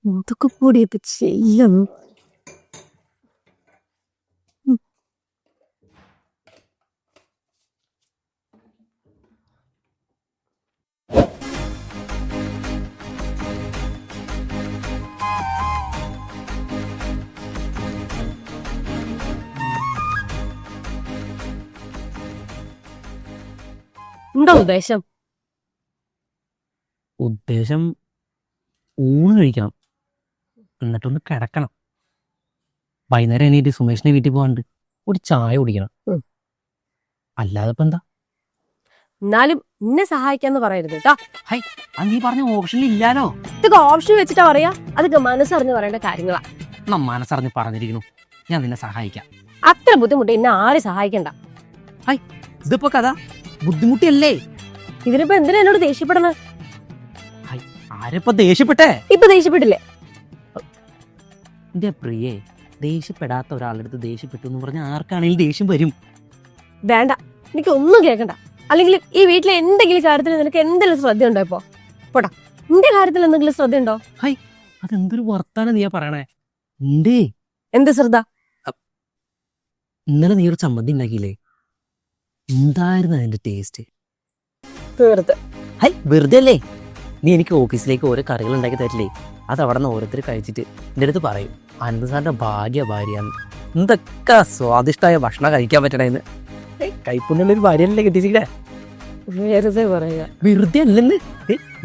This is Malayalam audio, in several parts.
എന്തൊക്കെ കൂടിയൊക്കെ ചെയ്യും. എന്താ ഉദ്ദേശം? ഉദ്ദേശം ഊണ് കഴിക്കണം, എന്നിട്ടൊന്ന് കിടക്കണം. വൈകുന്നേരം എണീറ്റ് സുമേഷിന്റെ വീട്ടിൽ പോകാണ്ട് ഒരു ചായ കുടിക്കണം. അല്ലാതെ ഇപ്പൊ എന്താ? എന്നാലും എന്നെ സഹായിക്കാന്ന് പറയരുത് കേട്ടോ. ഹൈ, അത് നീ പറഞ്ഞ ഓപ്ഷനിൽ ഇല്ലാലോ. ഇതൊക്കെ ഓപ്ഷൻ വെച്ചിട്ടാ പറയാ, അതൊക്കെ മനസ്സറിഞ്ഞ് പറയേണ്ട കാര്യങ്ങളാ. എന്നാ മനസ്സറിഞ്ഞ് പറഞ്ഞിരിക്കുന്നു, ഞാൻ നിന്നെ സഹായിക്കാം. അത്ര ബുദ്ധിമുട്ട് എന്നെ ആരും സഹായിക്കണ്ട. ഹൈ, ഇതിപ്പോ കഥ ബുദ്ധിമുട്ടിയല്ലേ? ഇതിനിപ്പോ എന്തിനാ എന്നോട് ദേഷ്യപ്പെടണേ? ഹൈ, ആരപ്പോ ദേഷ്യപ്പെട്ടേ? ഇപ്പൊ ദേഷ്യപ്പെട്ടില്ലേ? എന്റെ പ്രിയേ, ദേഷ്യപ്പെടാത്ത ഒരാളുടെ അടുത്ത് ദേഷ്യപ്പെട്ടു എന്ന് പറഞ്ഞാൽ ആർക്കാണെങ്കിലും ദേഷ്യം വരും. വേണ്ട, എനിക്ക് ഒന്നും കേൾക്കണ്ട. അല്ലെങ്കിൽ ഈ വീട്ടിലെ എന്തെങ്കിലും കാര്യത്തിൽ നിനക്ക് എന്തെങ്കിലും ശ്രദ്ധ ഉണ്ടോ? ഇപ്പൊ പോടാ, നിന്റെ കാര്യത്തിൽ എന്തെങ്കിലും ശ്രദ്ധ ഉണ്ടോ? ഹൈ, അതെന്തൊരു വർത്താനം നീയാ പറയണേ. എന്തേ എന്ത് ശ്രദ്ധ? ഇന്നലെ നീ ഒരു ചമ്മന്തി ഉണ്ടാക്കിയില്ലേ, എന്തായിരുന്നു അതിന്റെ ടേസ്റ്റ്? തീർത്ത്. ഹൈ, വെറുതെ അല്ലേ? നീ എനിക്ക് ഓഫീസിലേക്ക് ഓരോ കറികൾ ഉണ്ടാക്കി തരില്ലേ, അത് അവിടെ നിന്ന് ഓരോരുത്തർ കഴിച്ചിട്ട് എൻ്റെ അടുത്ത് പറയും അനന്ത് സാറിന്റെ ഭാര്യന്ന്. എന്തൊക്കെ സ്വാദിഷ്ടമായ ഭക്ഷണം കഴിക്കാൻ പറ്റണേന്ന്. കൈപ്പുണ്യുള്ളൊരു ഭാര്യയല്ലേ കിട്ടിച്ചിട്ടേ. വെറുതെ പറയുക. വെറുതെ അല്ലെന്ന്.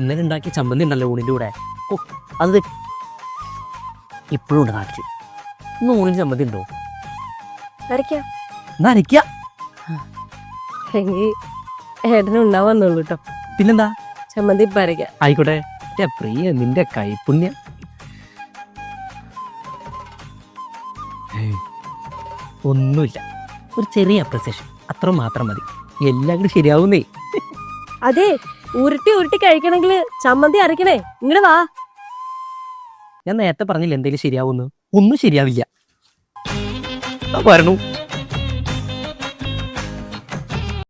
ഇന്നലെ ഉണ്ടാക്കിയ ചമ്മന്തി ഉണ്ടല്ലോ ഊണിന്റെ കൂടെ, ഓ അത് ഇപ്പോഴും ഉണ്ട് നാട്ടിൽ. ഇന്ന് ഊണിന് ചമ്മന്തി ഉണ്ടോ? വരയ്ക്കാം. എന്നാ അരയ്ക്ക. എങ്കിൽ ഏട്ടനും ഉണ്ടാവാന്നുള്ളൂ കേട്ടോ. പിന്നെന്താ, ചമ്മന്തി വരയ്ക്കാം. ആയിക്കോട്ടെ. പ്രിയ, നിന്റെ കൈപ്പുണ്യം. ഒന്നുമില്ല, ഒരു ചെറിയ അപ്രിസിയേഷൻ അത്ര മാത്രം മതി, എല്ലാം കൂടി ശരിയാവുന്നേ. അതെ, ഉരുട്ടി ഉരുട്ടി കഴിക്കണമെങ്കിൽ ചമ്മന്തി അരക്കണേ. ഇങ്ങോട്ട് വാ. ഞാൻ നേരത്തെ പറഞ്ഞില്ല എന്തെങ്കിലും ശരിയാവുന്നു. ഒന്നും ശരിയാവില്ല. വരണു.